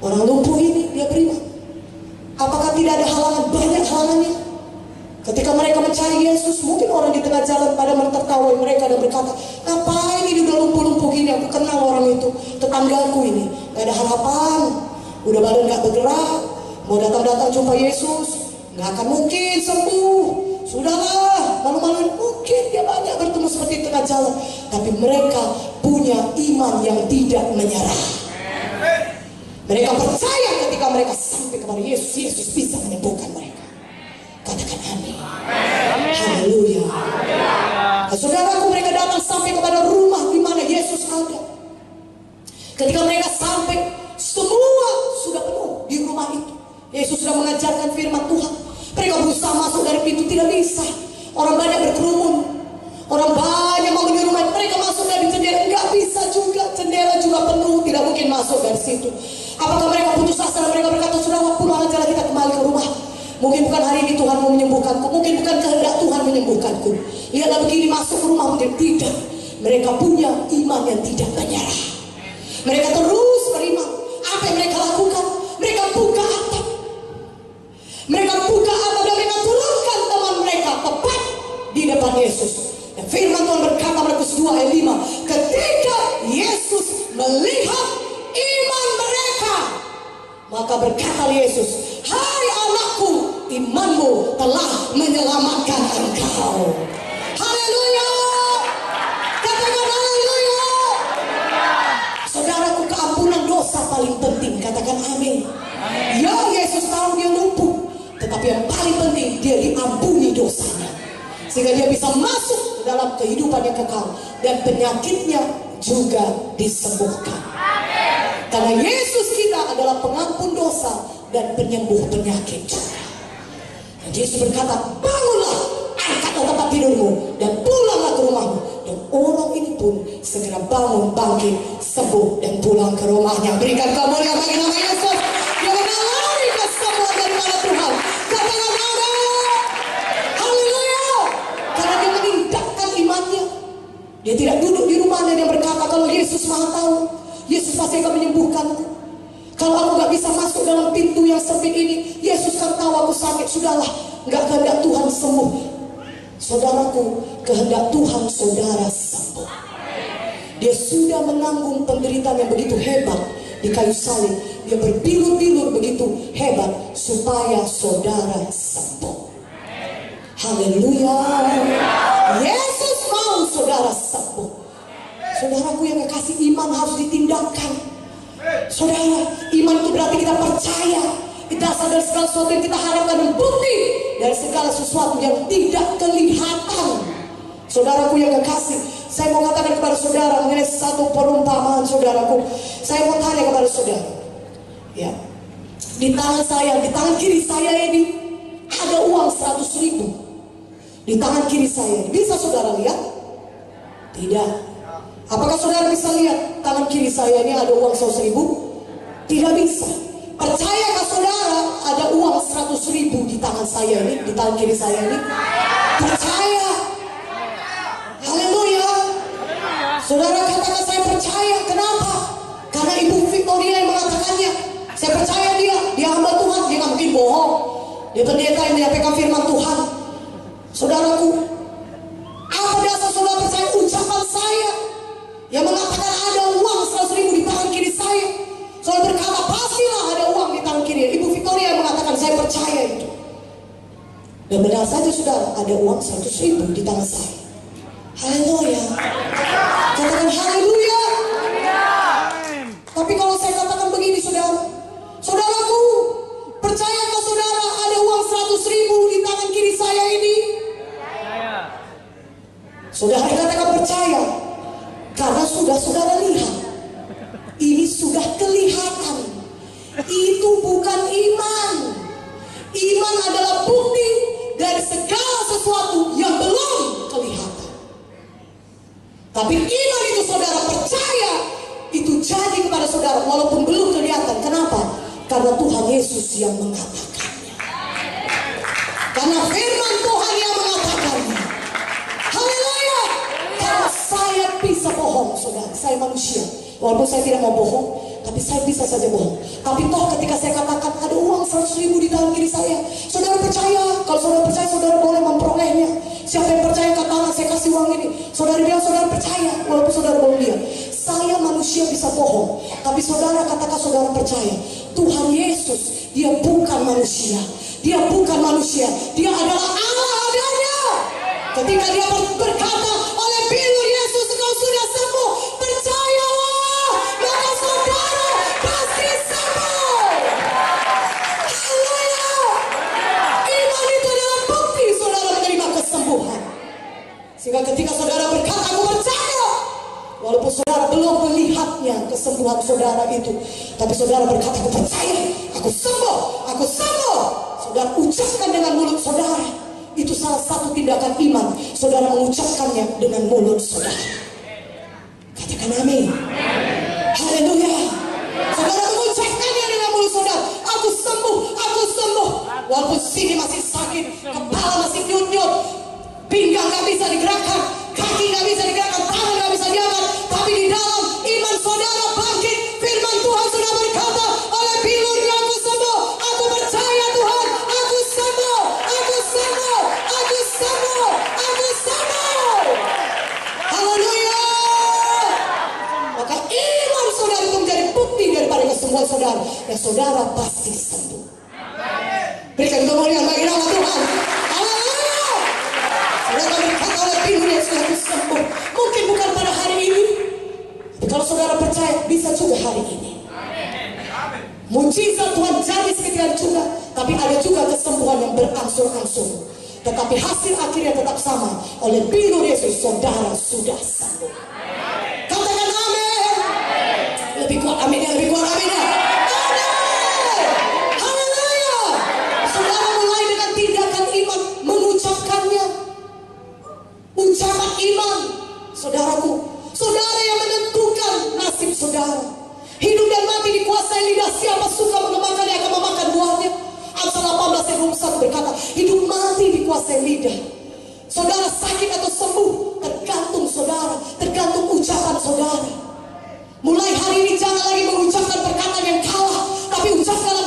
Orang lumpuh ini dia beriman. Apakah tidak ada halangan? Banyak halangannya. Ketika mereka mencari Yesus, mungkin orang di tengah jalan pada menertawai mereka dan berkata, ngapain ini udah lumpuh-lumpuh gini? Aku kenal orang itu, tetanggaku ini. Gak ada harapan, udah badan gak bergerak, mau datang-datang jumpa Yesus, gak akan mungkin sembuh. Sudahlah, malu-maluin. Mungkin dia banyak bertemu seperti di tengah jalan, tapi mereka punya iman yang tidak menyerah. Mereka percaya ketika mereka sampai kepada Yesus, Yesus bisa menyembuhkan mereka. Katakan amin. Haleluya. Saudaraku, mereka datang sampai kepada rumah di mana Yesus ada. Ketika mereka sampai, semua sudah penuh di rumah itu. Yesus sudah mengajarkan firman Tuhan. Mereka berusaha masuk dari pintu, tidak bisa. Orang banyak berkerumun, orang banyak mau menyuruh mereka masuk dari jendela, nggak bisa juga. Jendela juga penuh, tidak mungkin masuk dari situ. Apakah mereka putus asa dan mereka berkata, sudah pulang aja lah, kita kembali ke rumah. Mungkin bukan hari ini Tuhan mau menyembuhkanku, mungkin bukan kehendak Tuhan menyembuhkanku. Lihatlah begini, masuk ke rumah mungkin tidak. Mereka punya iman yang tidak menyerah. Mereka terus beriman. Apa yang mereka lakukan? Mereka buka atap. Mereka buka atap dan mereka turunkan teman mereka tepat di depan Yesus. Dan firman Tuhan berkata Markus 2 ayat 5, ketika Yesus melihat iman mereka, maka berkata Yesus, hai anakku, imanmu telah menyelamatkan engkau. Haleluya. Katakan haleluya. Saudaraku, keampunan dosa paling penting. Katakan amin. Ya, Yesus tahu dia lumpuh, tetapi yang paling penting dia diampuni dosanya, sehingga dia bisa masuk ke dalam kehidupan yang kekal dan penyakitnya juga disembuhkan. Karena Yesus kita adalah pengampun dosa dan penyembuh penyakit juga. Dan Yesus berkata, bangunlah, angkatlah tempat tidurmu dan pulanglah ke rumahmu. Dan orang ini pun segera bangun, bangkit, sembuh dan pulang ke rumahnya. Berikan kemuliaan bagi nama Yesus. Dia mengalami kesembuhan daripada Tuhan. Katakan amin. Haleluya. Karena dia meningkatkan imannya. Dia tidak duduk di rumahnya dan berkata, kalau Yesus Maha tahu, Yesus pasti akan menyembuhkanku. Kalau aku gak bisa masuk dalam pintu yang sempit ini, Yesus kan tahu aku sakit. Sudahlah, gak kehendak Tuhan sembuh. Saudaraku, kehendak Tuhan saudara sembuh. Dia sudah menanggung penderitaan yang begitu hebat di kayu salib. Dia berbilur-bilur begitu hebat supaya saudara sembuh. Haleluya. Yesus mau saudara sembuh. Saudaraku yang kekasih, iman harus ditindakkan. Saudara, iman itu berarti kita percaya, kita sadar segala sesuatu yang kita harapkan dan bukti dari segala sesuatu yang tidak kelihatan. Saudaraku yang kekasih, saya mau katakan kepada saudara mengenai satu perumpamaan. Saudaraku, saya mau tanya kepada saudara, ya, di tangan saya, di tangan kiri saya ini ada uang 100.000. Di tangan kiri saya, bisa saudara lihat? Tidak. Apakah saudara bisa lihat tangan kiri saya ini ada uang 100.000? Tidak bisa. Percayakah saudara ada uang 100.000 di tangan saya ini, di tangan kiri saya ini? Percaya. Haleluya. Saudara katakan saya percaya. Kenapa? Karena Ibu Victoria yang mengatakannya. Saya percaya dia hamba Tuhan, dia nggak mungkin bohong. Dia pendeta yang menyampaikan firman Tuhan. Saudaraku, apa dasar saudara percaya ucapan saya yang mengatakan ada uang 100.000 di tangan kiri saya? Saudara berkata pastilah ada uang di tangan kiri. Ibu Victoria yang mengatakan saya percaya itu. Dan benar saja saudara, ada uang 100.000 di tangan saya. Haleluya. Katakan haleluya. Tapi kalau saya katakan begini saudara, saudaraku, percayakah saudara ada uang 100.000 di tangan kiri saya ini? Saudara katakan percaya. Karena sudah saudara lihat, ini sudah kelihatan. Itu bukan iman. Iman adalah bukti dari segala sesuatu yang belum kelihatan. Tapi iman itu saudara percaya, itu jadi kepada saudara walaupun belum kelihatan. Kenapa? Karena Tuhan Yesus yang mengatakannya. Karena firman Tuhan yang mengatakannya. Haleluya. Karena saya bisa bohong saudara, saya manusia. Walaupun saya tidak mau bohong, tapi saya bisa saja bohong. Tapi toh ketika saya katakan ada uang 100.000 di tangan kiri saya, saudara percaya? Kalau saudara percaya, saudara boleh memperolehnya. Siapa yang percaya katakan saya kasih uang ini. Saudara bilang saudara percaya, walaupun saudara belum lihat. Saya manusia bisa bohong, tapi saudara katakan saudara percaya. Tuhan Yesus, dia bukan manusia. Dia bukan manusia, dia adalah Allah adanya. Ketika dia berkata, oleh bilur Yesus engkau sudah sembuh, percayalah, maka saudara pasti sembuh. Haleluya. Iman itu adalah bukti saudara menerima kesembuhan. Sehingga ketika saudara berkata aku percaya, walaupun saudara belum melihatnya kesembuhan saudara itu, tapi saudara berkata aku percaya, aku sembuh, aku sembuh. Saudara ucapkan dengan mulut saudara. Itu salah satu tindakan iman. Saudara mengucapkannya dengan mulut saudara. Katakan amin. Haleluya. Saudara mengucapkannya dengan mulut saudara. Aku sembuh, aku sembuh. Walaupun sini masih sakit, kepala masih nyut-nyut, pinggang gak bisa digerakkan, kaki gak bisa digerakkan, tangan gak bisa diangkat, tapi di dalam iman saudara bangkit. Firman Tuhan sudah berkata, oleh bilurnya aku sembuh. Aku percaya Tuhan, aku sembuh, aku sembuh, aku sembuh, aku sembuh. Haleluya. Maka iman saudara itu menjadi bukti daripada kesembuhan saudara. Ya saudara pasti sembuh. Berikan kemuliaan bagi nama Tuhan. Haleluya. Saudara berkata oleh bilurnya sudah aku sembuh. Mungkin bukan pada hari ini, tapi kalau saudara percaya bisa juga hari ini. Mujizat Tuhan jadi seketika juga, tapi ada juga kesembuhan yang berangsur-angsur. Tetapi hasil akhirnya tetap sama. Oleh bilur Yesus saudara sudah sembuh. Katakan amin. Lebih kuat aminnya, lebih kuat aminnya. Amin. Haleluya. Saudara mulai dengan tindakan iman, mengucapkannya. Ucapan iman, saudaraku. Saudara yang menentukan nasib saudara. Hidup dan mati dikuasai lidah. Siapa suka mengemakannya akan memakan buahnya. Amsal 18 ayat 21 berkata, hidup mati dikuasai lidah. Saudara sakit atau sembuh tergantung saudara, tergantung ucapan saudara. Mulai hari ini jangan lagi mengucapkan perkataan yang kalah, tapi ucapkanlah